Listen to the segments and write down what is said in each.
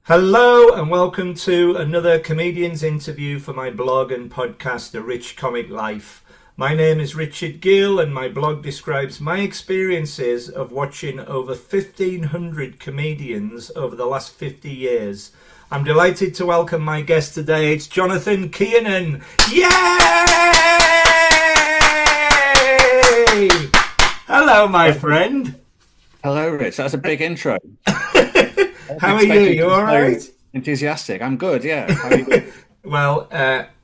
Hello and welcome to another comedian's interview for my blog and podcast, A Rich Comic Life. My name is Richard Gill and my blog describes my experiences of watching over 1,500 comedians over the last 50 years. I'm delighted to welcome my guest today. It's Jonathan Kiernan. Yay! Hello, my friend. Hello, Rich. That's a big intro. How are you? You all right? Enthusiastic. I'm good, yeah. How are you doing? Well,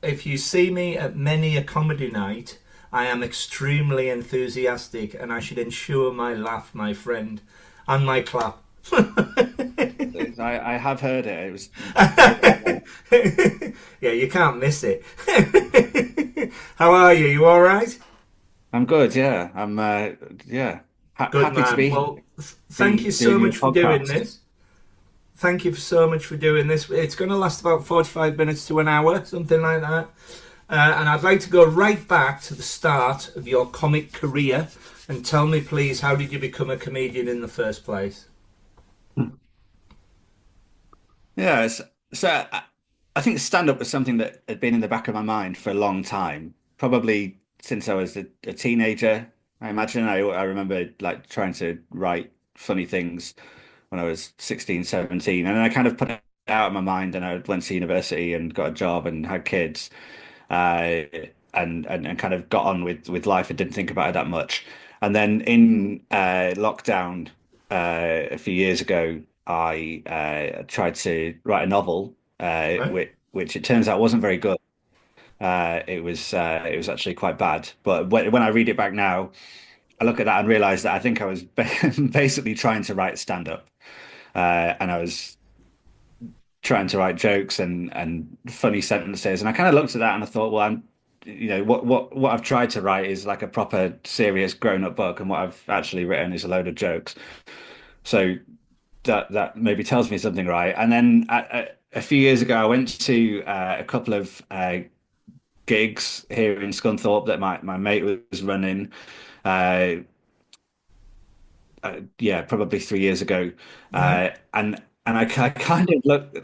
if you see me at many a comedy night, I am extremely enthusiastic and I should ensure my laugh, my friend, and my clap. I have heard it. It was Yeah, you can't miss it. How are you? You all right? I'm good, yeah. I'm yeah. Good Happy to man. be Well, thank you so doing your much for doing podcast. this. Thank you so much for doing this. It's going to last about 45 minutes to an hour, something like that. And I'd like to go right back to the start of your comic career and tell me, please, how did you become a comedian in the first place? Yeah, I think stand-up was something that had been in the back of my mind for a long time, probably since I was a teenager. I imagine I remember like trying to write funny things when I was 16, 17. And then I kind of put it out of my mind and I went to university and got a job and had kids, uh, and kind of got on with life and didn't think about it that much. And then in lockdown a few years ago, I tried to write a novel, Right? which it turns out wasn't very good. It was actually quite bad. But when I read it back now, I look at that and realize that I think I was basically trying to write stand up, and I was trying to write jokes and funny sentences. And I kind of looked at that and I thought, well, what I've tried to write is like a proper serious grown up book, and what I've actually written is a load of jokes. So that maybe tells me something, right? And then a few years ago, I went to a couple of gigs here in Scunthorpe that my mate was running. Uh, yeah, probably 3 years ago, Right? and I kind of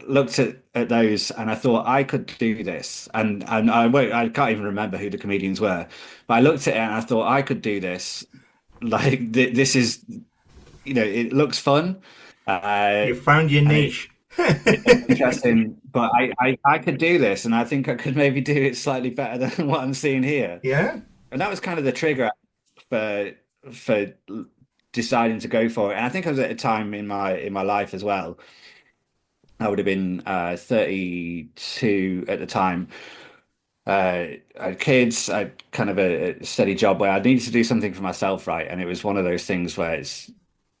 looked at those, and I thought I could do this, and I can't even remember who the comedians were, but I looked at it and I thought I could do this. Like this is, it looks fun, You found your and niche. it's interesting, but I could do this, and I think I could maybe do it slightly better than what I'm seeing here, Yeah? and that was kind of the trigger for for deciding to go for it. And I think I was at a time in my life as well. I would have been 32 at the time. I had kids. I had kind of a steady job where I needed to do something for myself, right? And it was one of those things where it's,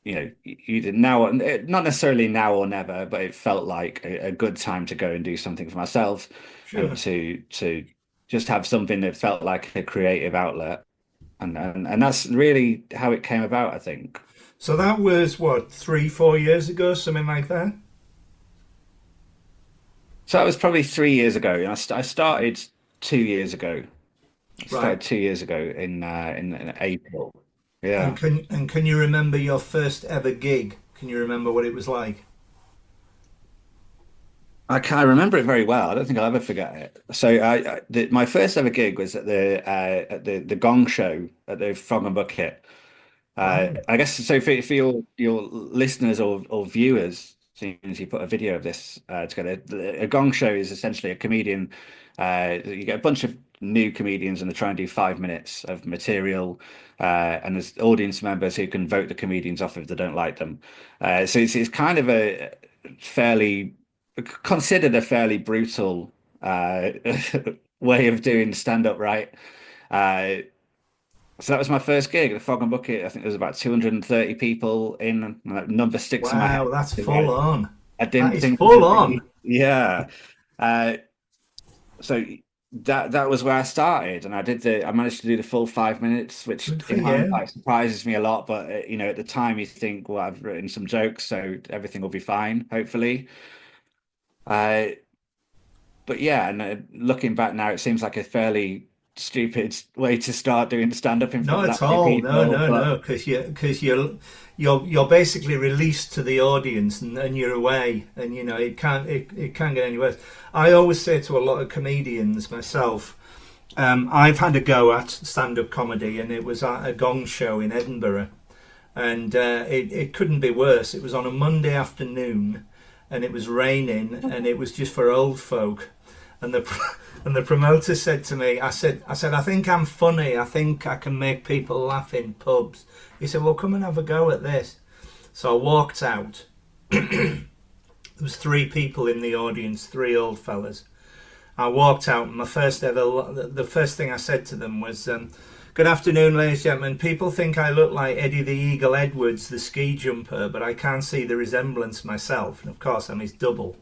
either now, not necessarily now or never, but it felt like a good time to go and do something for myself, and Sure. to just have something that felt like a creative outlet. And that's really how it came about, I think. So that was what, 3, 4 years ago, something like that? So that was probably 3 years ago. And I started 2 years ago. I Right. started 2 years ago in April. And Yeah. can you remember your first ever gig? Can you remember what it was like? I remember it very well. I don't think I'll ever forget it. So my first ever gig was at the Gong Show at the Frog and Bucket. Right. I guess so for your listeners or viewers, since you put a video of this together, a gong show is essentially a comedian. You get a bunch of new comedians and they try and do 5 minutes of material, and there's audience members who can vote the comedians off if they don't like them. So it's kind of a fairly considered a fairly brutal way of doing stand up, right? Uh, so that was my first gig, the Frog and Bucket. I think there was about 230 people in, and that number sticks in my head. Wow, that's 'Cause full on. I That didn't is think it full would on. be, yeah. Uh, so that was where I started, and I managed to do the full 5 minutes, which Good for in you. hindsight surprises me a lot. But at the time you think, well, I've written some jokes, so everything will be fine, hopefully. Uh, but yeah, and looking back now, it seems like a fairly stupid way to start doing stand up in front Not of at that many all. No, people, no, but no. Because you're basically released to the audience, and you're away, and it can't get any worse. I always say to a lot of comedians myself, I've had a go at stand up comedy, and it was at a Gong show in Edinburgh, and it couldn't be worse. It was on a Monday afternoon, and it was raining, and it was just for old folk. And the and the promoter said to me, I think I'm funny. I think I can make people laugh in pubs. He said, well, come and have a go at this. So I walked out. There was three people in the audience, three old fellas. I walked out, and the first thing I said to them was, "Good afternoon, ladies and gentlemen. People think I look like Eddie the Eagle Edwards, the ski jumper, but I can't see the resemblance myself. And of course, I'm his double."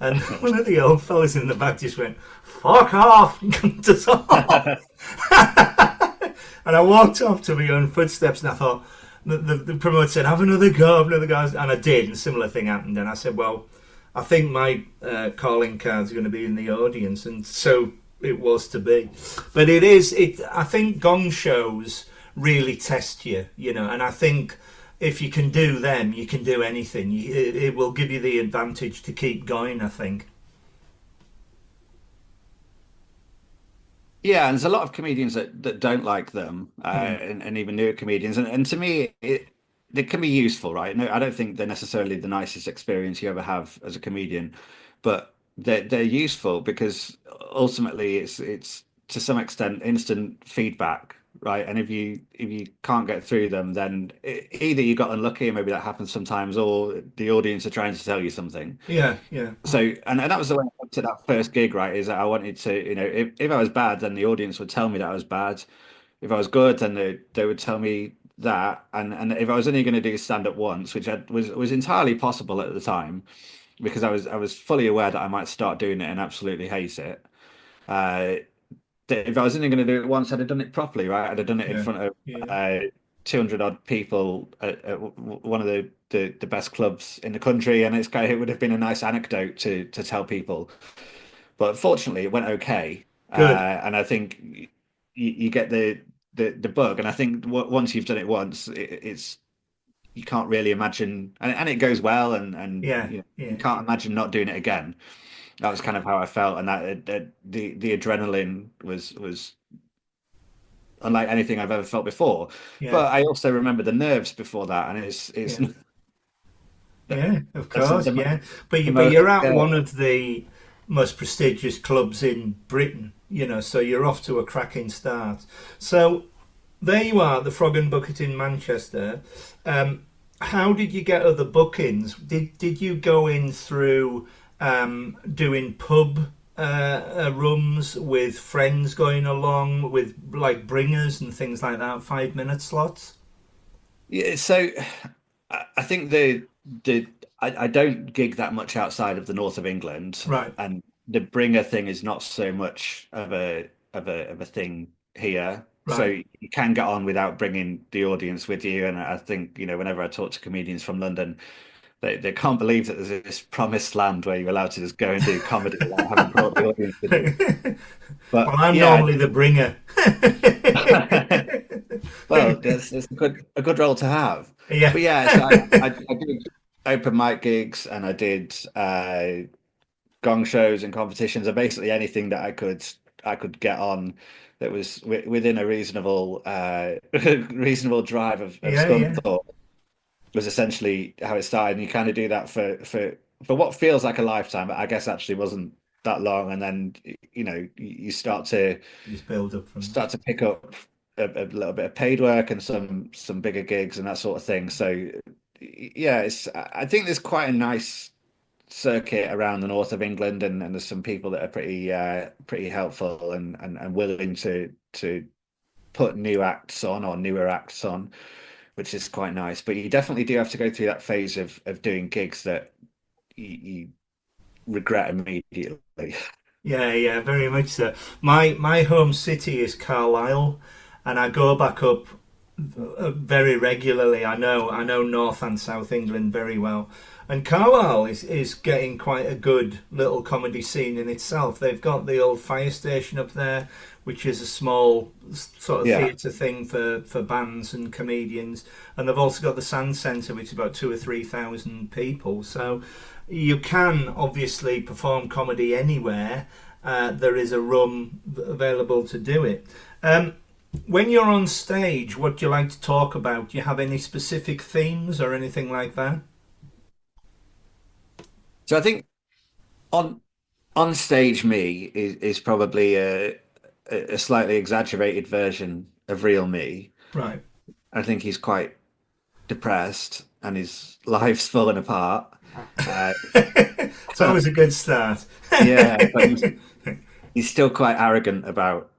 And one of the old fellas in the back just went, "Fuck off!" and cunt us off. And I walked off to my own footsteps, and I thought, the promoter said, "Have another go, have another go." And I did, and a similar thing happened. And I said, well, I think my calling cards are going to be in the audience. And so it was to be. But I think gong shows really test you, and I think if you can do them, you can do anything. It will give you the advantage to keep going, I think. yeah, and there's a lot of comedians that don't like them, Mm. and even newer comedians. And to me, they can be useful, right? No, I don't think they're necessarily the nicest experience you ever have as a comedian, but they're useful because ultimately it's to some extent instant feedback, right? And if you can't get through them, then either you got unlucky, and maybe that happens sometimes, or the audience are trying to tell you something. Yeah, yeah, So, and that was the way I went to that first gig, right? Is that I wanted to, if I was bad, then the audience would tell me that I was bad. If I was good, then they would tell me that. And if I was only going to do stand up once, which was entirely possible at the time, because I was fully aware that I might start doing it and absolutely hate it. Uh, that if I was only going to do it once, I'd have done it properly, right? I'd have done it in yeah, front of yeah, 200 odd people at one of the best clubs in the country, and it would have been a nice anecdote to tell people. But fortunately, it went okay, good. and I think you get the bug, and I think once you've done it once, it's you can't really imagine, and it goes well, and Yeah, you yeah, can't imagine not doing it again. That was kind of how I felt, and that the adrenaline was unlike anything I've ever felt before. yeah, But I also remember the nerves before that, and it's yeah, yeah. Of that's course, yeah. the But most you're at one of the most prestigious clubs in Britain, so you're off to a cracking start. So there you are, the Frog and Bucket in Manchester. How did you get other bookings? Did you go in through doing pub rooms with friends going along with like bringers and things like that, 5 minute slots? Yeah, so I think I don't gig that much outside of the north of England, Right, and the bringer thing is not so much of a thing here. So right. you can get on without bringing the audience with you. And I think, whenever I talk to comedians from London, they can't believe that there's this promised land where you're allowed to just go and do comedy without having brought the audience with you. Well, But I'm yeah, normally the bringer. well, it's a good role to have. Yeah, But yeah, so I did open mic gigs, and I did gong shows and competitions, and basically anything that I could get on that was within a reasonable reasonable drive of yeah, scum yeah, thought was essentially how it started. And you kind of do that for what feels like a lifetime, but I guess actually wasn't that long. And then you start to just build up from start to pick up a little bit of paid work and some bigger gigs and that sort of thing. So yeah, I think there's quite a nice circuit around the north of England, and there's some people that are pretty helpful and willing to put new acts on or newer acts on, which is quite nice. But you definitely do have to go through that phase of doing gigs that you regret immediately. Yeah, yeah, very much so. My home city is Carlisle, and I go back up. very regularly. I know North and South England very well. And Carlisle is getting quite a good little comedy scene in itself. They've got the old fire station up there, which is a small sort of Yeah. theatre thing for bands and comedians. And they've also got the Sand Centre, which is about 2 or 3 thousand people. So you can obviously perform comedy anywhere. There is a room available to do it. When you're on stage, what do you like to talk about? Do you have any specific themes or anything like that? So I think on on stage me is probably a slightly exaggerated version of real me. Right. I think he's quite depressed and his life's falling apart. Uh, It's always a good start. yeah, but he's still quite arrogant about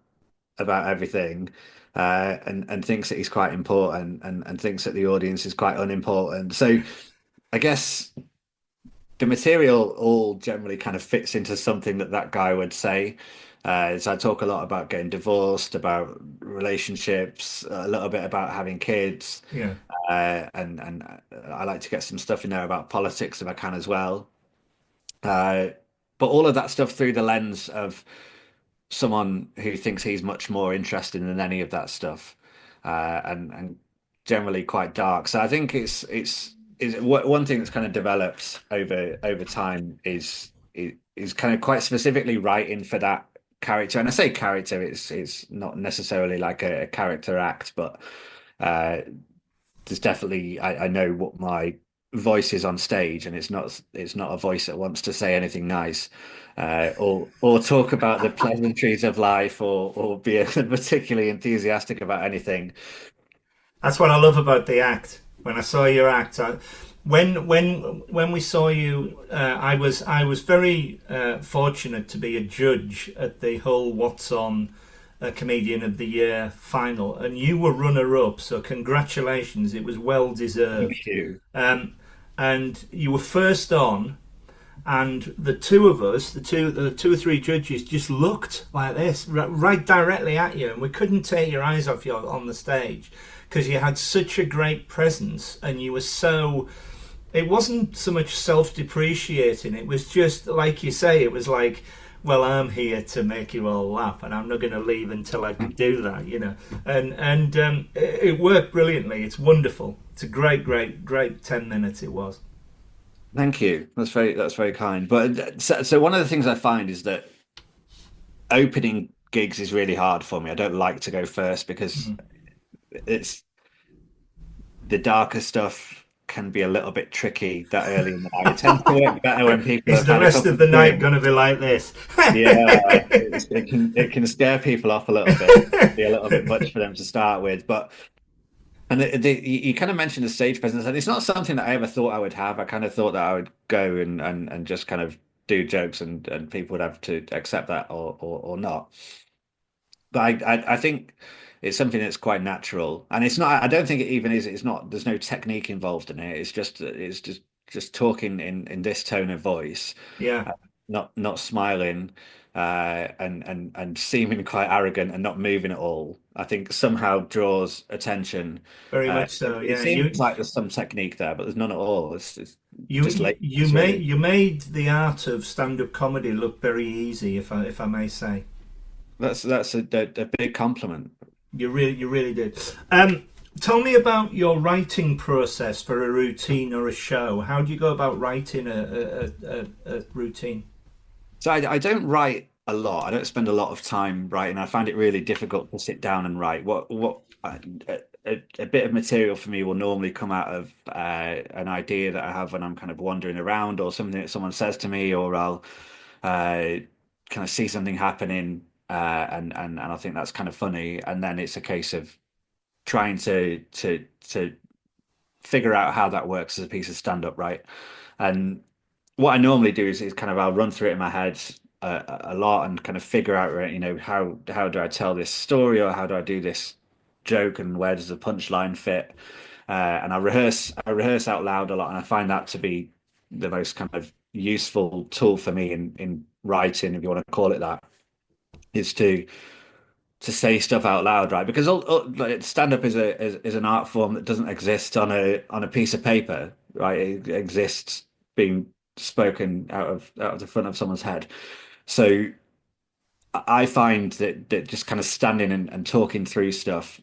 everything, and thinks that he's quite important, and thinks that the audience is quite unimportant. So I guess the material all generally kind of fits into something that that guy would say. So I talk a lot about getting divorced, about relationships, a little bit about having kids, Yeah, and I like to get some stuff in there about politics if I can as well. Uh, but all of that stuff through the lens of someone who thinks he's much more interesting than any of that stuff, and generally quite dark. So I think one thing that's kind of developed over time is kind of quite specifically writing for that character. And I say character, it's not necessarily like a character act, but uh, there's definitely I know what my voice is on stage, and it's not a voice that wants to say anything nice, or talk about the pleasantries of life, or be particularly enthusiastic about anything. that's what I love about the act. When I saw your act, when we saw you, I was very fortunate to be a judge at the whole What's On Comedian of the Year final, and you were runner up. So congratulations! It was well Thank deserved. you. Um, and you were first on, and the two of us, the two or three judges, just looked like this, right directly at you, and we couldn't take your eyes off you on the stage because you had such a great presence, and you were so. It wasn't so much self-depreciating. It was just like you say. It was like, well, I'm here to make you all laugh, and I'm not going to leave until I can do that, you know. And it worked brilliantly. It's wonderful. It's a great, great, great 10 minutes it was. Thank you. That's very kind. But so one of the things I find is that opening gigs is really hard for me. I don't like to go first because Mhm. it's the darker stuff can be a little bit tricky that early in the night. It tends to work better when people Is have the had a rest couple of of the night drinks. going to be like this? Yeah, it can scare people off a little bit. It can be a little bit much for them to start with. But and you kind of mentioned the stage presence, and it's not something that I ever thought I would have. I kind of thought that I would go and just kind of do jokes, and people would have to accept that or not. But I think it's something that's quite natural, and it's not. I don't think it even is. It's not. There's no technique involved in it. It's just talking in this tone of voice, Yeah, uh, not smiling, and seeming quite arrogant and not moving at all. I think somehow draws attention. very Uh, much it, so. it Yeah, seems like there's some technique there, but there's none at all. It's you just you you laziness, made really. you made the art of stand-up comedy look very easy, if I may say. That's a big compliment. You really did. Tell me about your writing process for a routine or a show. How do you go about writing a routine? So I don't write a lot. I don't spend a lot of time writing. I find it really difficult to sit down and write. A bit of material for me will normally come out of an idea that I have when I'm kind of wandering around, or something that someone says to me, or I'll kind of see something happening, and I think that's kind of funny, and then it's a case of trying to figure out how that works as a piece of stand up, right? And what I normally do is kind of I'll run through it in my head a lot and kind of figure out, right, how do I tell this story, or how do I do this joke, and where does the punchline fit? And I rehearse out loud a lot, and I find that to be the most kind of useful tool for me in writing, if you want to call it that, is to to say stuff out loud, right? Because like, stand-up is an art form that doesn't exist on a piece of paper, right? It exists being spoken out of the front of someone's head. So I find that just kind of standing and talking through stuff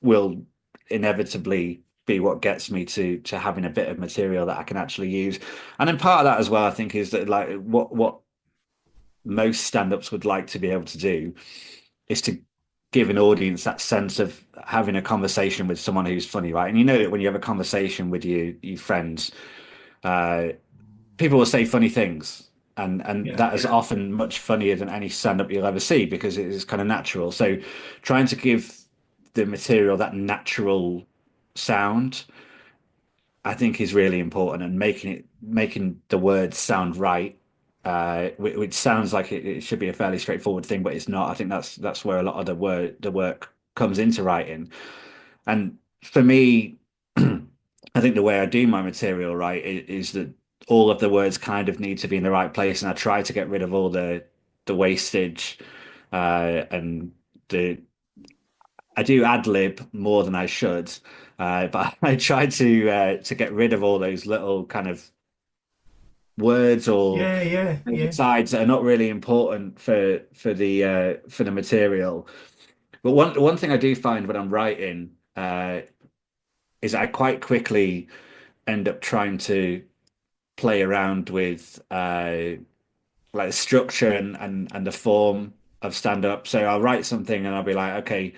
will inevitably be what gets me to having a bit of material that I can actually use. And then part of that as well, I think, is that like what most stand-ups would like to be able to do is to give an audience that sense of having a conversation with someone who's funny, right? And you know that when you have a conversation with your friends, uh, people will say funny things. And Yeah. that is often much funnier than any stand-up you'll ever see because it is kind of natural. So trying to give the material that natural sound, I think is really important, and making the words sound right, which sounds like it should be a fairly straightforward thing, but it's not. I think that's where a lot of the work comes into writing. And for me, I think the way I do my material, right, is that all of the words kind of need to be in the right place, and I try to get rid of all the wastage, and the I do ad lib more than I should, but I try to get rid of all those little kind of words or Yeah, yeah, yeah. sides that are not really important for the material. But one thing I do find when I'm writing is I quite quickly end up trying to play around with like the structure and the form of stand up. So I'll write something and I'll be like, okay,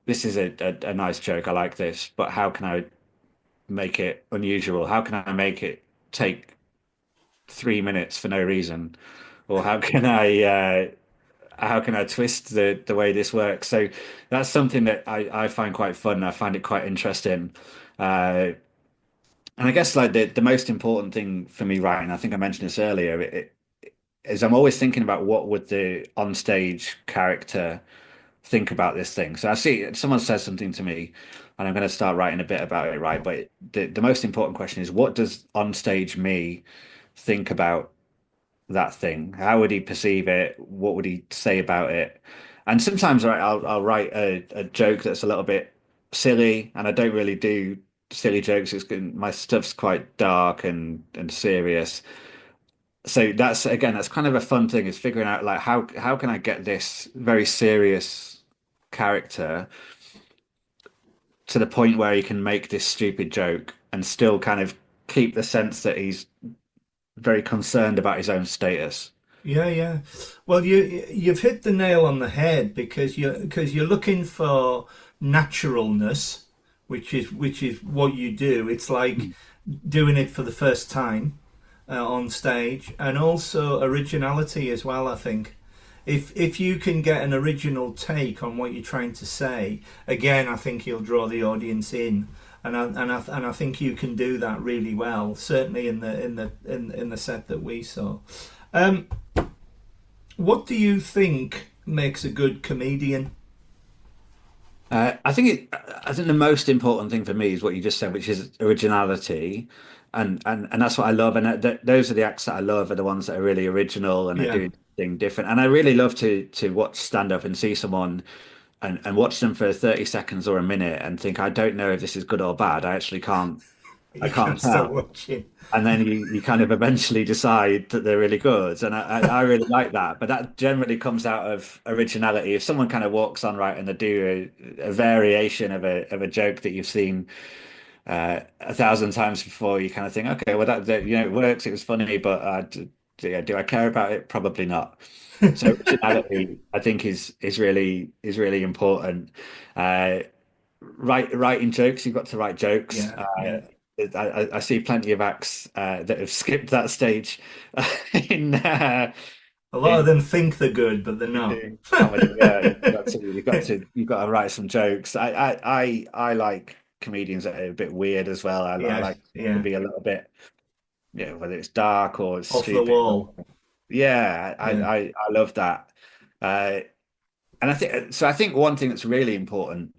this is a nice joke. I like this, but how can I make it unusual? How can I make it take 3 minutes for no reason? Or how can I twist the way this works? So that's something that I find quite fun. I find it quite interesting. Uh, and I guess like the most important thing for me writing, I think I mentioned this earlier, is I'm always thinking about what would the onstage character think about this thing. So I see someone says something to me, and I'm going to start writing a bit about it, right? But the most important question is, what does onstage me think about that thing? How would he perceive it? What would he say about it? And sometimes, right, I'll write a joke that's a little bit silly, and I don't really do silly jokes. My stuff's quite dark and serious. So that's again, that's kind of a fun thing is figuring out like how can I get this very serious character to the point where he can make this stupid joke and still kind of keep the sense that he's very concerned about his own status. Yeah, yeah. Well, you've hit the nail on the head because you're looking for naturalness, which is what you do. It's like Mm. doing it for the first time on stage, and also originality as well. I think if you can get an original take on what you're trying to say, again, I think you'll draw the audience in. And I think you can do that really well. Certainly in the set that we saw. Um, what do you think makes a good comedian? I think the most important thing for me is what you just said, which is originality, and that's what I love. And those are the acts that I love are the ones that are really original and are Yeah, doing something different. And I really love to watch stand up and see someone and watch them for 30 seconds or a minute and think, I don't know if this is good or bad. I actually I you can't can't stop tell. watching. And then you kind of eventually decide that they're really good. And I really like that. But that generally comes out of originality. If someone kind of walks on right and they do a variation of a joke that you've seen 1,000 times before, you kind of think, okay, well that it works. It was funny, but do I care about it? Probably not. So originality, I think, is really important. Uh, writing jokes, you've got to write jokes. Yeah, yeah. I see plenty of acts that have skipped that stage in A lot of in them think they're good, but they're not. doing comedy. Yeah, you've got to write some jokes. I like comedians that are a bit weird as well. I Yes, like to yeah. be a little bit, whether it's dark or it's Off the stupid. wall. Yeah, Yeah, I love that. Uh, and I think so. I think one thing that's really important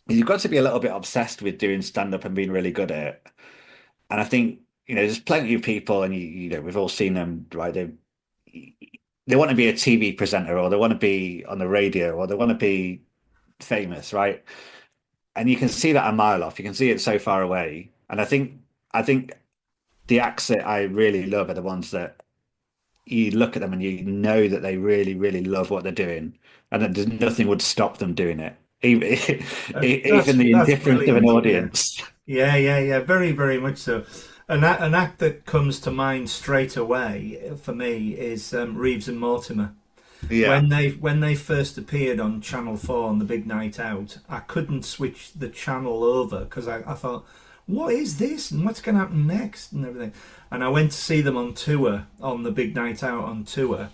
is you've got to be a little bit obsessed with doing stand up and being really good at it. And I think, there's plenty of people, and we've all seen them, right? they want to be a TV presenter, or they want to be on the radio, or they want to be famous, right? And you can see that a mile off. You can see it so far away. And I think the acts that I really love are the ones that you look at them and you know that they really, really love what they're doing, and that there's nothing would stop them doing it. Even, even the That's indifference of an brilliant. Yeah. audience. Yeah. Very, very much so. An act that comes to mind straight away for me is Reeves and Mortimer. Yeah. When they first appeared on Channel 4 on the big night out, I couldn't switch the channel over because I thought, what is this and what's going to happen next and everything. And I went to see them on tour on the big night out on tour,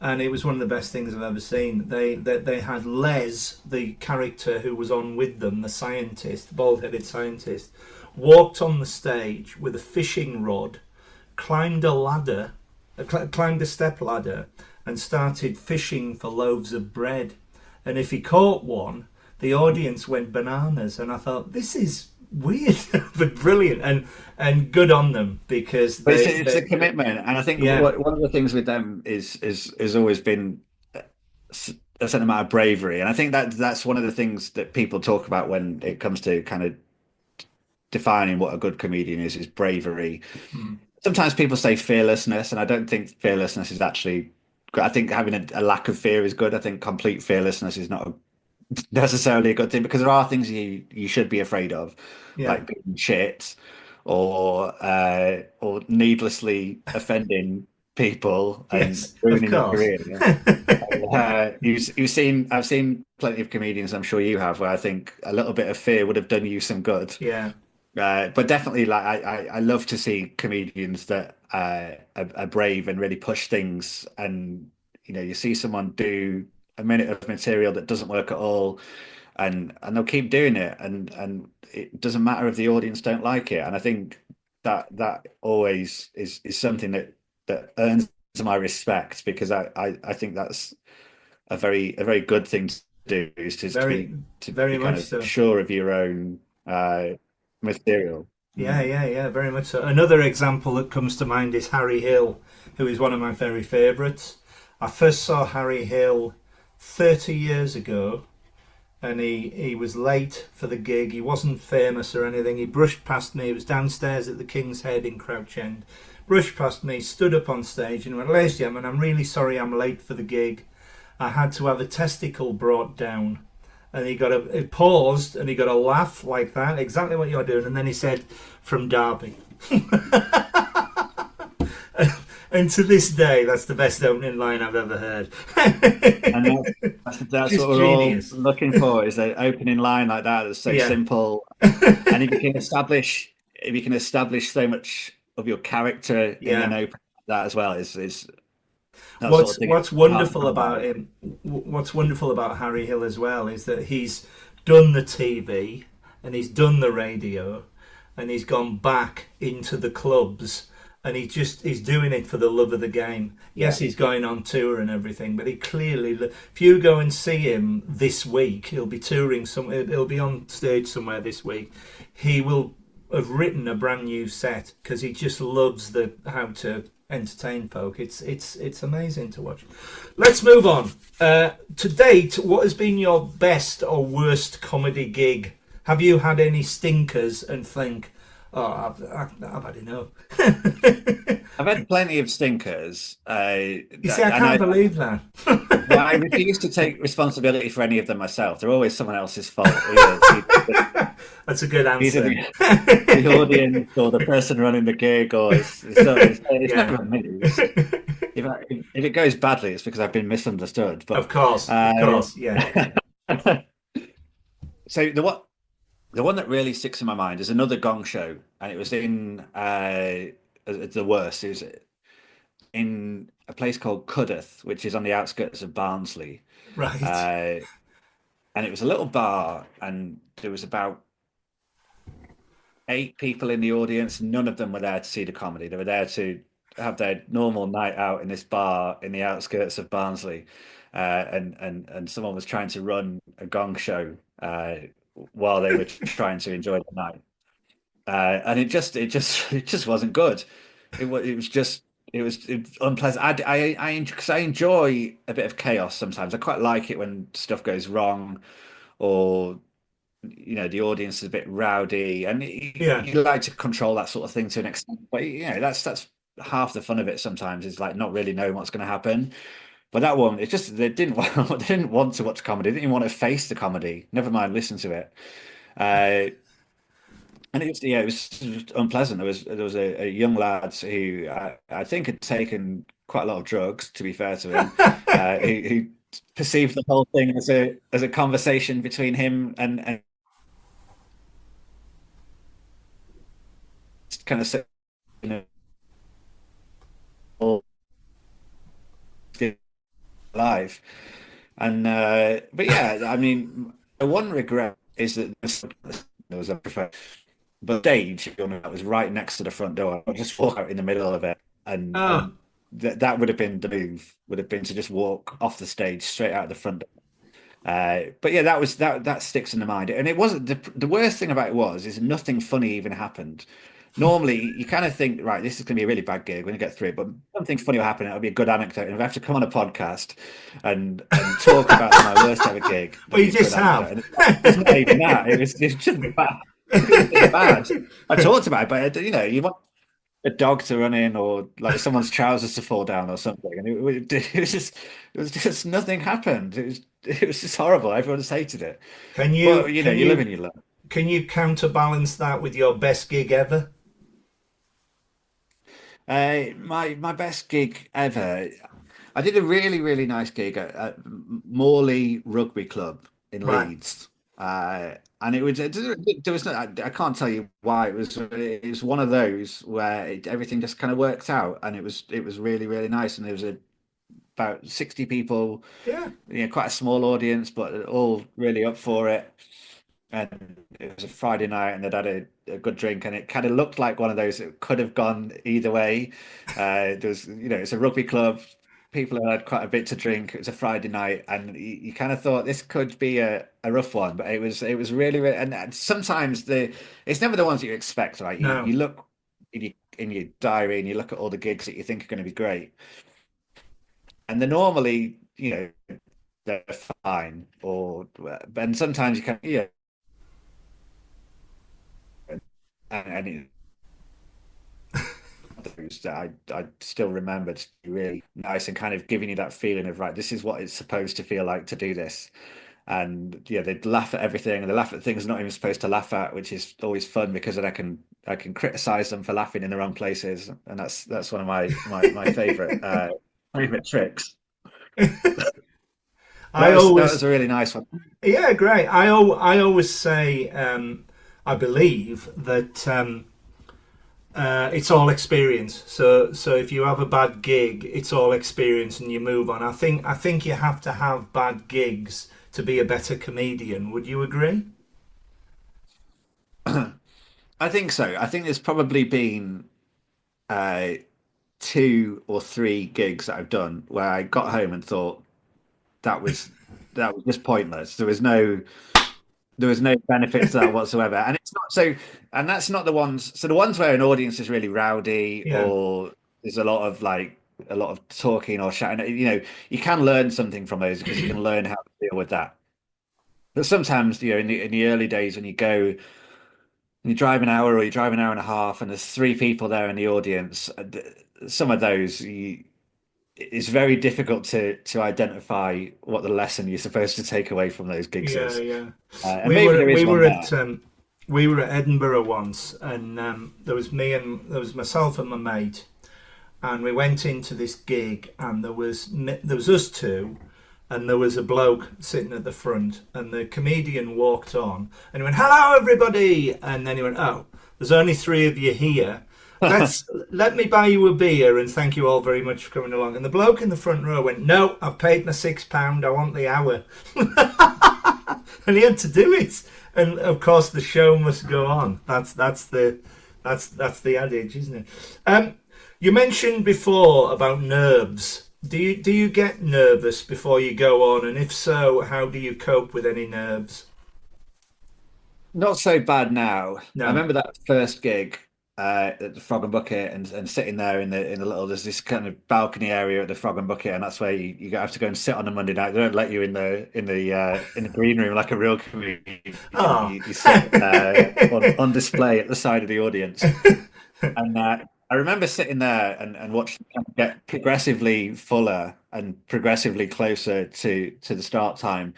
and it was one of the best things I've ever seen. They had Les, the character who was on with them, the scientist, bald-headed scientist, walked on the stage with a fishing rod, climbed a ladder, climbed a step ladder, and started fishing for loaves of bread. And if he caught one, the audience went bananas. And I thought, this is weird but brilliant, and good on them because But it's a commitment, and I think yeah. one of the things with them is always been a certain amount of bravery, and I think that's one of the things that people talk about when it comes to kind of defining what a good comedian is bravery. Mm. Sometimes people say fearlessness, and I don't think fearlessness is actually. I think having a lack of fear is good. I think complete fearlessness is not necessarily a good thing, because there are things you should be afraid of, Yeah. like being shit or needlessly offending people and Yes, of ruining your course. career. You've seen I've seen plenty of comedians, I'm sure you have, where I think a little bit of fear would have done you some good. Yeah. But definitely, like I love to see comedians that are brave and really push things. And you see someone do a minute of material that doesn't work at all, and they'll keep doing it, and it doesn't matter if the audience don't like it. And I think that always is something that earns my respect, because I think that's a very good thing to do, is Very, to be very kind much of so. sure of your own material. Mm. Yeah, very much so. Another example that comes to mind is Harry Hill, who is one of my very favourites. I first saw Harry Hill 30 years ago, and he was late for the gig. He wasn't famous or anything. He brushed past me. He was downstairs at the King's Head in Crouch End. Brushed past me, stood up on stage, and went, "Ladies and gentlemen, I'm really sorry I'm late for the gig. I had to have a testicle brought down." And he paused and he got a laugh like that, exactly what you're doing. And then he said, "From Derby." And to this day, that's the best opening line I've ever heard. And that's Just what we're all genius. looking for, is an opening line like that that's so Yeah. simple. And if you can establish so much of your character in an Yeah. opening like that as well, is that sort What's of thing. what's Hard to wonderful come by. about him, what's wonderful about Harry Hill as well, is that he's done the TV and he's done the radio and he's gone back into the clubs, and he's doing it for the love of the game. Yeah. Yes, he's going on tour and everything, but he clearly, if you go and see him this week, he'll be touring somewhere, he'll be on stage somewhere this week. He will have written a brand new set because he just loves the how to entertain folk. It's amazing to watch. Let's move on. To date, what has been your best or worst comedy gig? Have you had any stinkers and think, oh, I've had enough? I've had plenty of stinkers, You see, I and can't believe that. well, I refuse to take responsibility for any of them myself. They're always someone else's fault. That's a good Either answer. the audience or the person running the gig, or it's Yeah, never me. If it goes badly, it's because I've been misunderstood. But of course, yeah. so the one that really sticks in my mind is another Gong Show, and it was in the worst. It was in a place called Cudworth, which is on the outskirts of Barnsley, Right. uh, and it was a little bar, and there was about 8 people in the audience. None of them were there to see the comedy. They were there to have their normal night out in this bar in the outskirts of Barnsley, and someone was trying to run a Gong Show while they were trying to enjoy the night, and it just wasn't good. It was just it was unpleasant. Because I enjoy a bit of chaos sometimes. I quite like it when stuff goes wrong, or the audience is a bit rowdy, and Yeah. you like to control that sort of thing to an extent. But that's half the fun of it. Sometimes is like not really knowing what's going to happen. But that one, it's just they didn't want they didn't want to watch comedy. They didn't even want to face the comedy. Never mind listen to it. Uh, and it was just unpleasant. There was a young lad who I think had taken quite a lot of drugs, to be fair to him, who perceived the whole thing as a conversation between him and kind of saying, all live. And but yeah, I mean, the one regret is that there was a but stage that was right next to the front door. I'll just walk out in the middle of it, and Oh, that would have been the move. Would have been to just walk off the stage straight out the front door. But yeah, that sticks in the mind. And it wasn't the worst thing about it is nothing funny even happened. Normally, you kind of think, right, this is going to be a really bad gig. We're going to get through it, but something funny will happen. It'll be a good anecdote. And if I have to come on a podcast and talk about my worst ever gig, well, there'll you be a good just anecdote. have. And it's not even that. It's just bad. It was bad. I talked about it, but you want a dog to run in or like someone's trousers to fall down or something. And it was just nothing happened. It was just horrible. Everyone just hated it. Can But you can you live you and you learn. can you counterbalance that with your best gig ever? My best gig ever. I did a really, really nice gig at Morley Rugby Club in Right. Leeds. And there was no, I can't tell you why it was one of those where everything just kind of worked out, and it was really, really nice. And there was about 60 people, Yeah. quite a small audience, but all really up for it. And it was a Friday night, and they'd had a good drink, and it kind of looked like one of those that could have gone either way. There was, it's a rugby club. People had quite a bit to drink. It was a Friday night, and you kind of thought this could be a rough one, but it was really, really. And sometimes it's never the ones that you expect, right? You No. you look in your diary and you look at all the gigs that you think are going to be great, and they're normally, they're fine, and sometimes you can, and those that I still remembered to be really nice and kind of giving you that feeling of right, this is what it's supposed to feel like to do this. And yeah, they'd laugh at everything, and they laugh at things they're not even supposed to laugh at, which is always fun because then I can criticize them for laughing in the wrong places, and that's one of my favorite tricks. That I was that was always a really nice one. Yeah, great. I always say I believe that it's all experience. So if you have a bad gig, it's all experience, and you move on. I think you have to have bad gigs to be a better comedian. Would you agree? I think so. I think there's probably been uh, two or three gigs that I've done where I got home and thought that was that was just pointless. There was no benefit to that whatsoever. And it's not so, and that's not the ones. So the ones where an audience is really rowdy Yeah, or there's a lot of talking or shouting, you can learn something from those because you can learn how to deal with that. But sometimes, in the early days when you drive an hour or you drive an hour and a half and there's three people there in the audience, some of those it's very difficult to identify what the lesson you're supposed to take away from those gigs yeah, is. yeah. And We maybe were there is we one were there. at um, we were at Edinburgh once, and there was myself and my mate, and we went into this gig, and there was us two, and there was a bloke sitting at the front, and the comedian walked on, and he went, "Hello, everybody," and then he went, "Oh, there's only three of you here. Let me buy you a beer and thank you all very much for coming along." And the bloke in the front row went, "No, I've paid my £6. I want the hour," and he had to do it. And of course, the show must go on. That's the adage, isn't it? You mentioned before about nerves. Do you get nervous before you go on, and if so, how do you cope with any nerves? Not so bad now. I No. remember that first gig. at the Frog and Bucket and sitting there in the little there's this kind of balcony area at the Frog and Bucket, and that's where you have to go and sit on a Monday night. They don't let you in the green room like a real comedian. Oh. You sit on display at the side of the audience. And I remember sitting there and watching them get progressively fuller and progressively closer to the start time,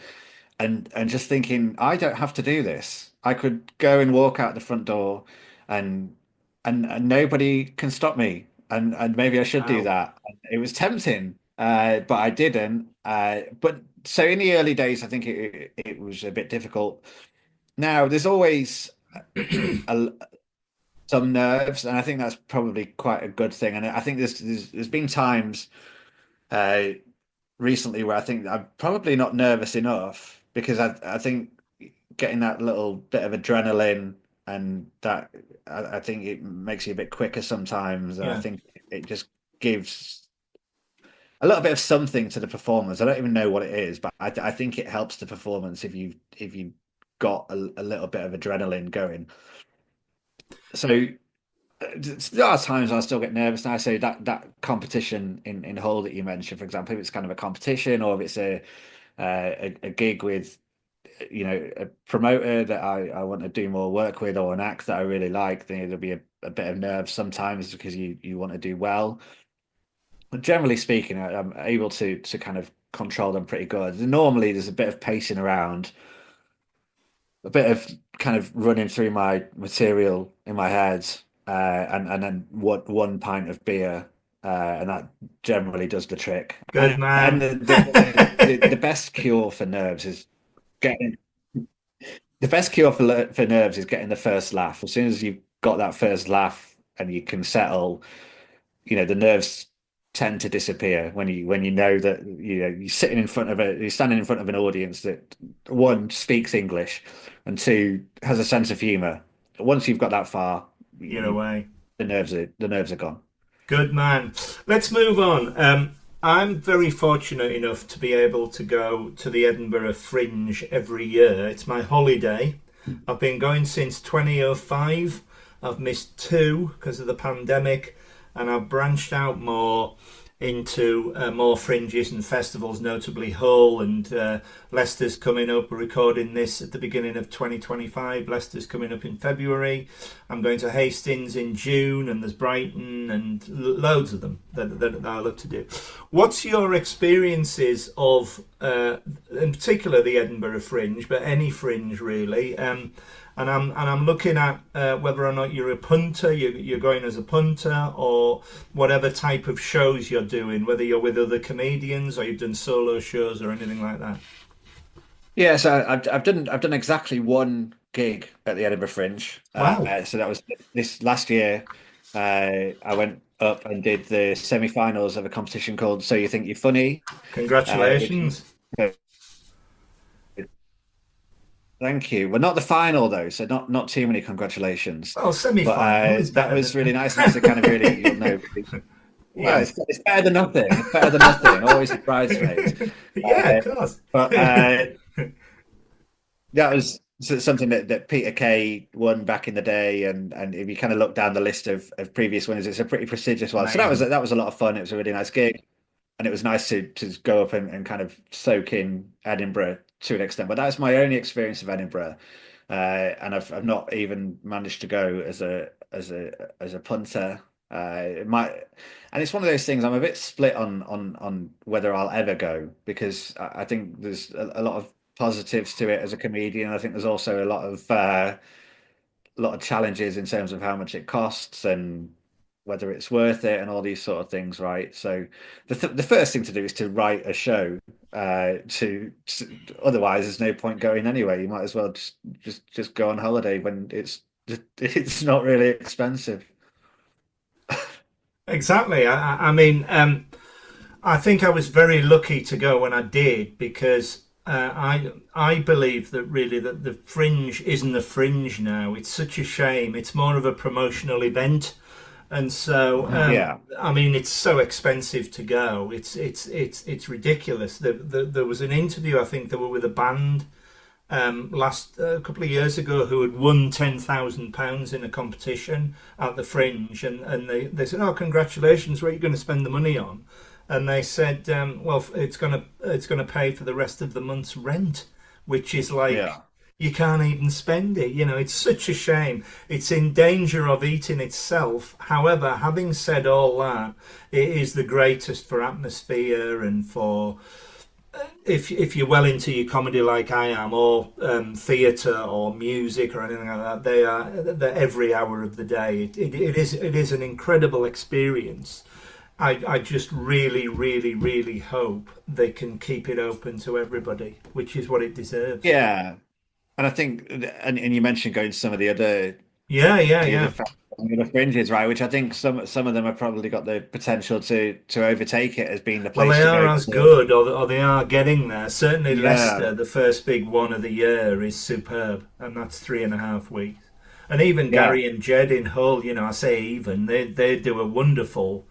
and just thinking, I don't have to do this. I could go and walk out the front door, and and nobody can stop me. And maybe I should do Wow. that. And it was tempting, but I didn't. But so in the early days, I think it was a bit difficult. Now there's always a, some nerves, and I think that's probably quite a good thing. And I think there's been times uh, recently where I think I'm probably not nervous enough because I think getting that little bit of adrenaline and that I think it makes you a bit quicker sometimes. And I Yeah. think it just gives a little bit of something to the performance. I don't even know what it is, but I think it helps the performance if you got a little bit of adrenaline going. So there are times I still get nervous now. So that competition in Hull that you mentioned, for example, if it's kind of a competition or if it's a gig with a promoter that I want to do more work with or an act that I really like, then there'll be a bit of nerves sometimes because you want to do well. But generally speaking, I'm able to kind of control them pretty good. Normally, there's a bit of pacing around, a bit of kind of running through my material in my head, and then one pint of beer, and that generally does the trick. Good And man. the best cure for nerves is getting the best cure for nerves is getting the first laugh. As soon as you've got that first laugh and you can settle, the nerves tend to disappear when you know that you're sitting in front of you're standing in front of an audience that one speaks English and two has a sense of humor. Once you've got that far, You're away. the nerves are gone. Good man. Let's move on. I'm very fortunate enough to be able to go to the Edinburgh Fringe every year. It's my holiday. I've been going since 2005. I've missed two because of the pandemic, and I've branched out more into more fringes and festivals, notably Hull and Leicester's coming up. We're recording this at the beginning of 2025. Leicester's coming up in February. I'm going to Hastings in June, and there's Brighton and loads of them that I love to do. What's your experiences of, in particular, the Edinburgh Fringe, but any fringe really? And I'm looking at whether or not you're a punter, you're going as a punter, or whatever type of shows you're doing, whether you're with other comedians or you've done solo shows or anything like that. Yeah, so I've done exactly one gig at the Edinburgh Fringe. Wow. So that was this last year. I went up and did the semi-finals of a competition called So You Think You're Funny, which Congratulations. thank you. Well, not the final though, so not too many congratulations. Well, But semi-final is that better was really than... nice. Nice to kind of really, well, Yeah. it's better than nothing. It's better than nothing. Always a bridesmaid. Yeah, Uh, of course. but that was something that Peter Kay won back in the day, and if you kind of look down the list of previous winners, it's a pretty prestigious one. So Amazing. that was a lot of fun. It was a really nice gig, and it was nice to go up and kind of soak in Edinburgh to an extent. But that's my only experience of Edinburgh, and I've not even managed to go as a punter. It might, and it's one of those things. I'm a bit split on whether I'll ever go because I think there's a lot of positives to it as a comedian. I think there's also a lot of challenges in terms of how much it costs and whether it's worth it and all these sort of things, right? So the first thing to do is to write a show. Otherwise, there's no point going anyway. You might as well just go on holiday when it's not really expensive. Exactly. I mean, I think I was very lucky to go when I did because I believe that really that the fringe isn't a fringe now. It's such a shame. It's more of a promotional event, and so Yeah. I mean it's so expensive to go. It's ridiculous. There was an interview I think they were with a band last a couple of years ago who had won £10,000 in a competition at the Fringe, and they said, "Oh, congratulations! What are you going to spend the money on?" And they said, "Well, it's gonna pay for the rest of the month's rent," which is like Yeah. you can't even spend it. It's such a shame. It's in danger of eating itself. However, having said all that, it is the greatest for atmosphere and for if you're well into your comedy like I am, or theatre or music or anything like that, they're every hour of the day. It is an incredible experience. I just really, really, really hope they can keep it open to everybody, which is what it deserves. Yeah. And I think, and you mentioned going to some of Yeah, yeah, the other yeah. fa- the other fringes, right? Which I think some of them have probably got the potential to overtake it as being the Well, place they to are go as to. good, or they are getting there. Certainly, Yeah, Leicester, the first big one of the year, is superb, and that's 3.5 weeks. And even yeah. Gary and Jed in Hull, I say even they do a wonderful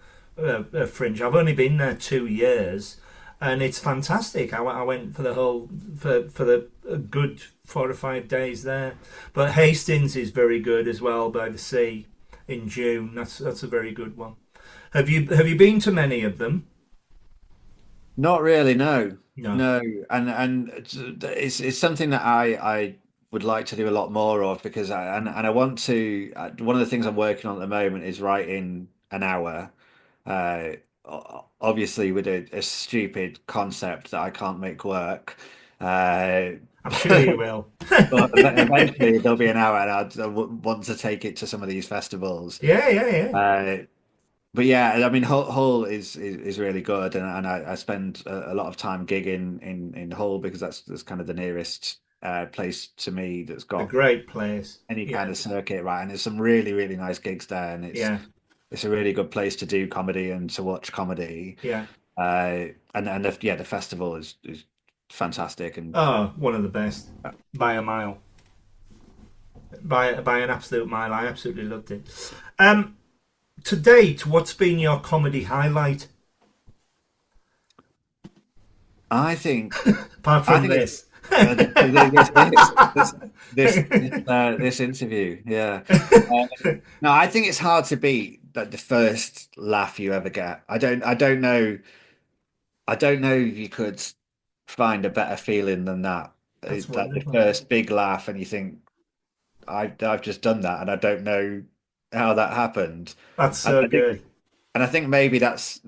fringe. I've only been there 2 years, and it's fantastic. I went for the whole for the a good 4 or 5 days there. But Hastings is very good as well by the sea in June. That's a very good one. Have you been to many of them? Not really, no, No. no, and it's something that I would like to do a lot more of because I want to. One of the things I'm working on at the moment is writing an hour, obviously with a stupid concept that I can't make work. Uh, I'm sure you will. but eventually there'll be an hour, and want to take it to some of these festivals. Yeah, yeah, yeah. Uh, but yeah, I mean, Hull is really good, and I spend a lot of time gigging in Hull because that's kind of the nearest place to me that's A got great place. any kind Yeah, of circuit, right? And there's some really really nice gigs there, and yeah, it's a really good place to do comedy and to watch comedy. yeah. And the festival is fantastic, and Oh, one of the best by a mile, by an absolute mile. I absolutely loved it. To date, what's been your comedy highlight I think apart I from think it's this? this interview, yeah. No, I think it's hard to beat the first laugh you ever get. I don't know if you could find a better feeling than that. That's Like the wonderful. first big laugh, and you think, I've just done that, and I don't know how that happened. That's And so I think good. and I think maybe that's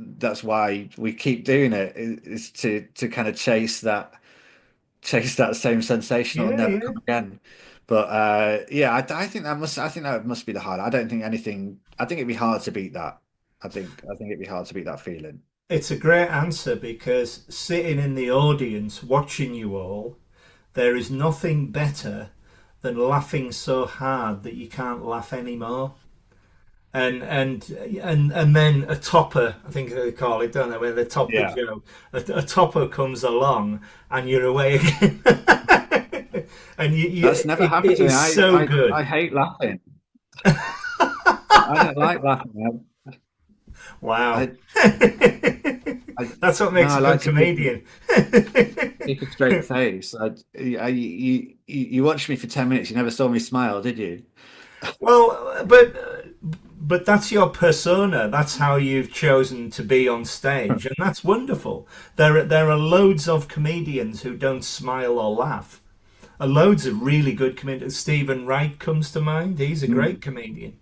why we keep doing it is to kind of chase that same sensation. It'll Yeah, never yeah. come again. But yeah, I think that must be the highlight. I don't think anything. I think it'd be hard to beat that. I think it'd be hard to beat that feeling. It's a great answer because sitting in the audience watching you all, there is nothing better than laughing so hard that you can't laugh anymore. And then a topper, I think they call it, don't they? When the topper Yeah, joke, a topper comes along and you're away again, and that's never it happened to me. is so I good. hate laughing. I don't like laughing. Wow, I I that's what no, makes I a like good to keep comedian. keep a straight face. You watched me for 10 minutes. You never saw me smile, did you? Well, but that's your persona. That's how you've chosen to be on stage, and that's wonderful. There are loads of comedians who don't smile or laugh. Loads of really good comedians. Stephen Wright comes to mind. He's a great comedian.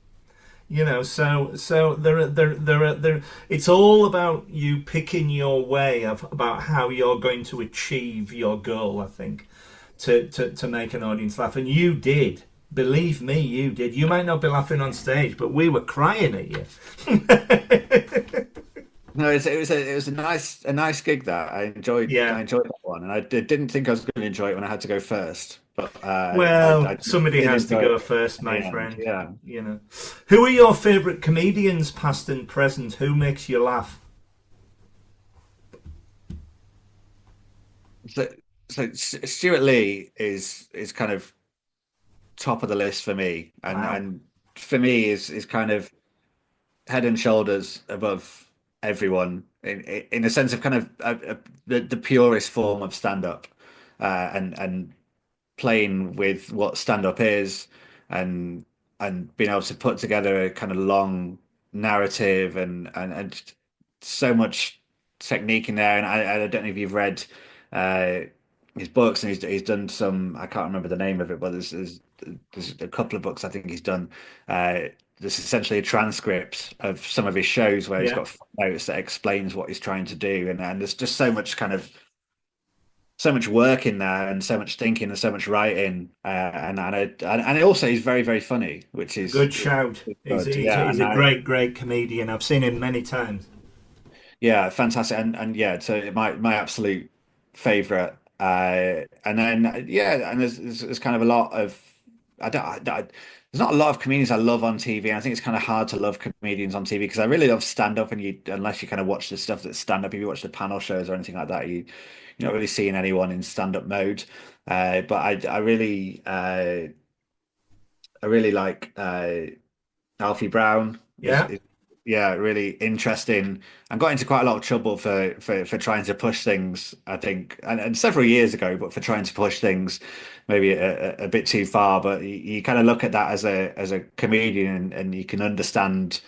So there. It's all about you picking your way of about how you're going to achieve your goal. I think to make an audience laugh, and you did. Believe me, you did. You might not be laughing on stage, but we were crying at you. No, it was a nice gig that I Yeah. enjoyed that one, and I didn't think I was going to enjoy it when I had to go first, but Well, I somebody did has to enjoy go it first, in my the end. friend. Yeah. Who are your favourite comedians, past and present? Who makes you laugh? So, Stuart Lee is kind of top of the list for me, Wow. and for me is kind of head and shoulders above everyone in a sense of kind of the purest form of stand up, and playing with what stand-up is, and being able to put together a kind of long narrative, and just so much technique in there. And I don't know if you've read uh, his books, and he's done some. I can't remember the name of it, but there's a couple of books I think he's done. Uh, there's essentially a transcript of some of his shows where he's Yeah, got notes that explains what he's trying to do, and there's just so much so much work in there, and so much thinking, and so much writing, and also he's very, very funny, which is good shout. good. Yeah, He's a great comedian. I've seen him many times. yeah, fantastic, and yeah, so my absolute favorite. And then yeah, and there's kind of a lot of there's not a lot of comedians I love on TV. And I think it's kind of hard to love comedians on TV because I really love stand up, and you unless you kind of watch the stuff that's stand up, if you watch the panel shows or anything like that, you're not really seeing anyone in stand up mode. But I really like Alfie Brown Yeah, yeah, really interesting, and got into quite a lot of trouble for trying to push things, I think, and several years ago, but for trying to push things maybe a bit too far. But you kind of look at that as a comedian, and you can understand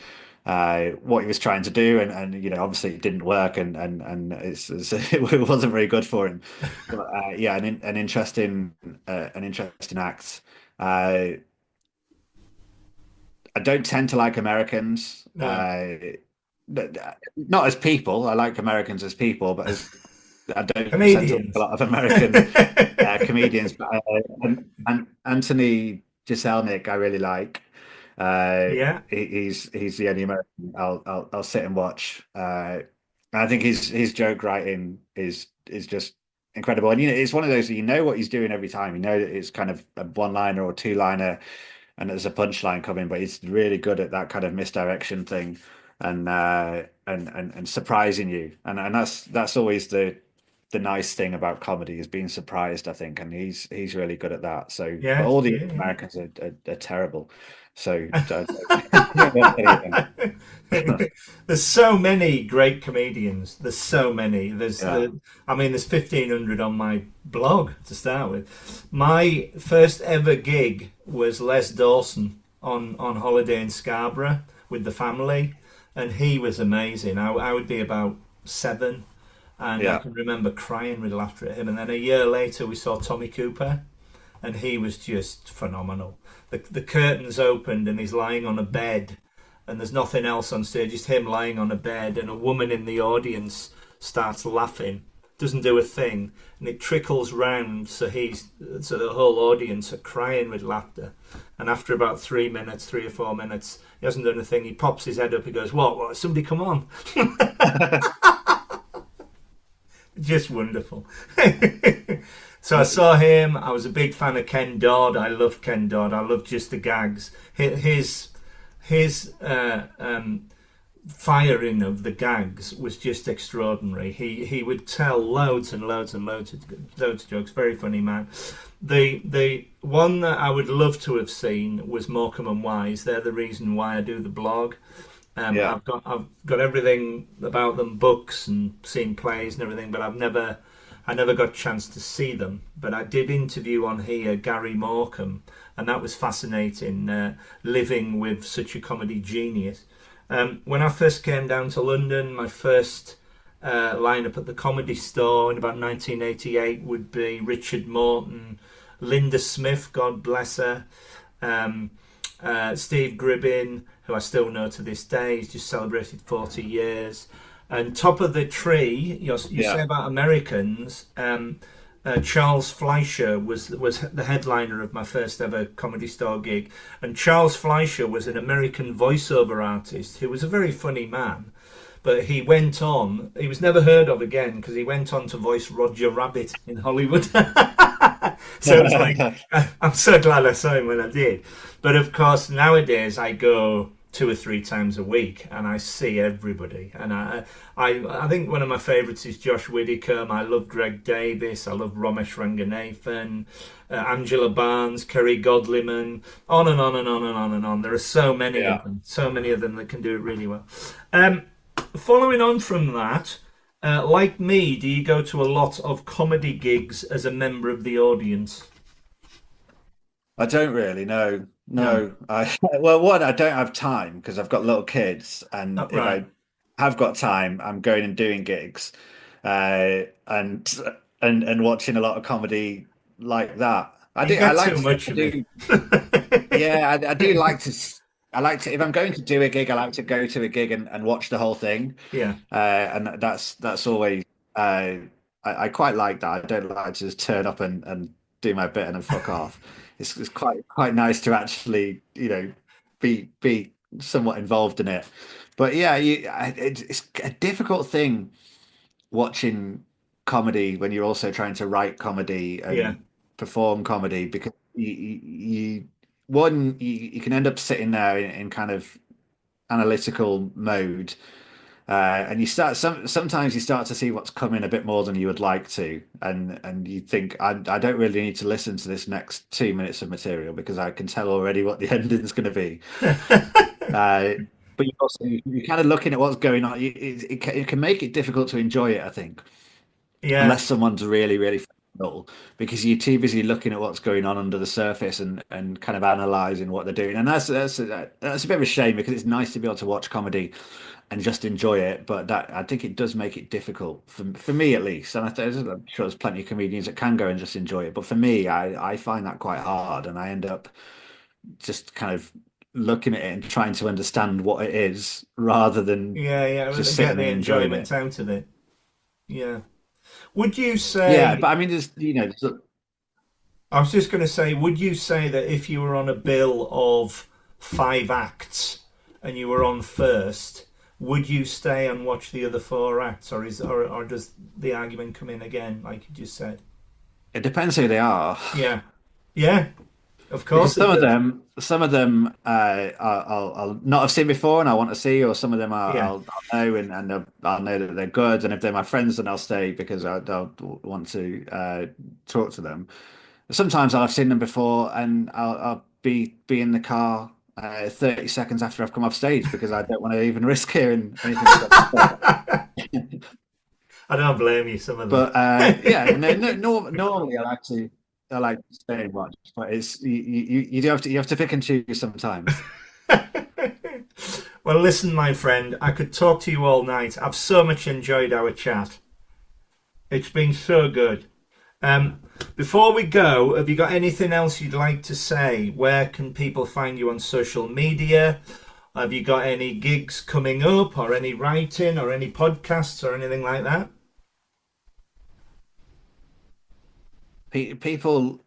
what he was trying to do, and obviously it didn't work, it wasn't very good for him. But yeah, an interesting act. Uh, I don't tend to like Americans. no. Not as people. I like Americans as people, but as I don't tend to like a Comedians. lot of American comedians. But and Anthony Jeselnik, I really like. Yeah, He's the only American I'll sit and watch. And I think his joke writing is just incredible. And it's one of those that you know what he's doing every time. You know that it's kind of a one liner or two liner, and there's a punchline coming, but he's really good at that kind of misdirection thing, and surprising you, and that's always the nice thing about comedy is being surprised, I think, and he's really good at that. So, but yeah, all the yeah, Americans are terrible. So, yeah. There's so many great comedians. There's so many. yeah, I mean, there's 1,500 on my blog to start with. My first ever gig was Les Dawson on holiday in Scarborough with the family, and he was amazing. I would be about 7, and I yeah, can remember crying with laughter at him. And then a year later, we saw Tommy Cooper, and he was just phenomenal. The curtains opened, and he's lying on a bed, and there's nothing else on stage, just him lying on a bed, and a woman in the audience starts laughing, doesn't do a thing, and it trickles round, so the whole audience are crying with laughter. And after about 3 minutes, 3 or 4 minutes, he hasn't done a thing. He pops his head up. He goes, "What? Somebody come on!" Just wonderful. So I saw him. I was a big fan of Ken Dodd. I loved Ken Dodd. I loved just the gags. His firing of the gags was just extraordinary. He would tell loads and loads and loads of jokes. Very funny man. The one that I would love to have seen was Morecambe and Wise. They're the reason why I do the blog. yeah, I've got everything about them, books and seen plays and everything, but I never got a chance to see them. But I did interview on here Gary Morecambe, and that was fascinating. Living with such a comedy genius. When I first came down to London, my first lineup at the Comedy Store in about 1988 would be Richard Morton, Linda Smith, God bless her, Steve Gribbin, who I still know to this day. He's just celebrated 40 years. And top of the tree, you yeah, say about Americans. Charles Fleischer was the headliner of my first ever Comedy Store gig, and Charles Fleischer was an American voiceover artist who was a very funny man, but he went on. He was never heard of again because he went on to voice Roger Rabbit in Hollywood. So it's like I'm so glad I saw him when I did. But of course nowadays I go 2 or 3 times a week and I see everybody, and I think one of my favourites is Josh Widdicombe. I love Greg Davis. I love Ramesh Ranganathan, Angela Barnes, Kerry Godliman, on and on and on and on and on. There are yeah. so many of them that can do it really well. Following on from that, like me, do you go to a lot of comedy gigs as a member of the audience? I don't really know. No. No, I well, one, I don't have time because I've got little kids, Oh, and if right. I have got time, I'm going and doing gigs, uh, and and watching a lot of comedy like that. You I get like too to, much I of it. do, yeah, I do like to. I like to if I'm going to do a gig, I like to go to a gig and watch the whole thing, Yeah. and that's always. Uh, I quite like that. I don't like to just turn up and do my bit and then fuck off. It's quite nice to actually, be somewhat involved in it. But yeah, it's a difficult thing watching comedy when you're also trying to write comedy Yeah. and perform comedy because you can end up sitting there in kind of analytical mode, and you start sometimes you start to see what's coming a bit more than you would like to, and you think I don't really need to listen to this next 2 minutes of material because I can tell already what the ending is going to be. Uh, but you also you're kind of looking at what's going on. It can make it difficult to enjoy it, I think, Yeah. unless someone's really phenomenal, because you're too busy looking at what's going on under the surface and kind of analyzing what they're doing. And that's a bit of a shame because it's nice to be able to watch comedy and just enjoy it. But that I think it does make it difficult for me at least. And I'm sure there's plenty of comedians that can go and just enjoy it. But for me, I find that quite hard, and I end up just kind of looking at it and trying to understand what it is rather than Yeah. Yeah. Well, just get sitting the and enjoying enjoyment it. out of it. Yeah. Would you Yeah, say, but I mean, there's I was just going to say, would you say that if you were on a bill of 5 acts and you were on first, would you stay and watch the other 4 acts, or does the argument come in again, like you just said? it depends who they are. Yeah. Yeah. Of Because course it does. some of them, I'll not have seen before, and I want to see, or some of them Yeah. I'll know, and I'll know that they're good, and if they're my friends, then I'll stay because I'll want to talk to them. Sometimes I'll have seen them before, and I'll be in the car 30 seconds after I've come off stage because I don't want to even risk hearing anything they've got to say. I don't blame you. Some of them. But yeah, no, normally I like to stay and watch, but it's you do have to pick and choose sometimes. Well, listen, my friend, I could talk to you all night. I've so much enjoyed our chat. It's been so good. Um, Before we go, have you got anything else you'd like to say? Where can people find you on social media? Have you got any gigs coming up, or any writing, or any podcasts, or anything like that? People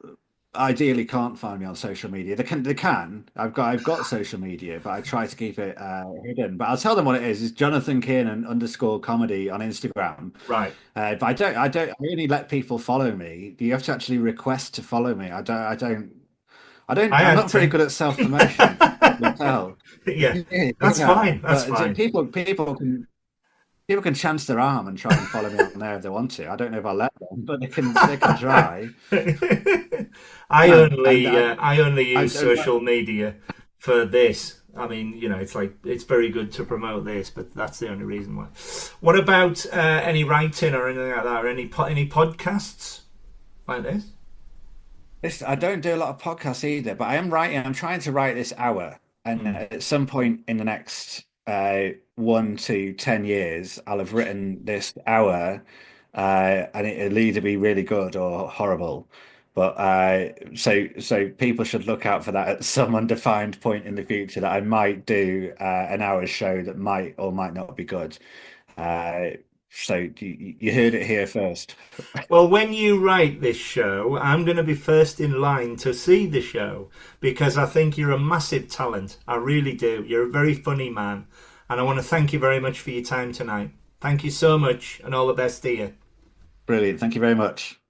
ideally can't find me on social media. They can. I've got social media, but I try to keep it hidden. But I'll tell them what it is. It's Jonathan Kiernan underscore comedy on Instagram. Right. But I only let people follow me. You have to actually request to follow me. I I'm had not very to. good at self-promotion. You can tell. Yeah, Yeah, that's yeah. fine. That's But fine. people can chance their arm and try and follow me on there if they want to. I don't know if I'll let them, but they can try. I only I use don't. social media for this. I mean, it's like it's very good to promote this, but that's the only reason why. What about any writing or anything like that, or any podcasts like this? I don't do a lot of podcasts either, but I am writing. I'm trying to write this hour, and Hmm. at some point in the next 1 to 10 years, I'll have written this hour, and it'll either be really good or horrible. But so people should look out for that at some undefined point in the future that I might do an hour's show that might or might not be good. Uh, so you heard it here first. Well, when you write this show, I'm going to be first in line to see the show because I think you're a massive talent. I really do. You're a very funny man. And I want to thank you very much for your time tonight. Thank you so much and all the best to you. Brilliant. Thank you very much.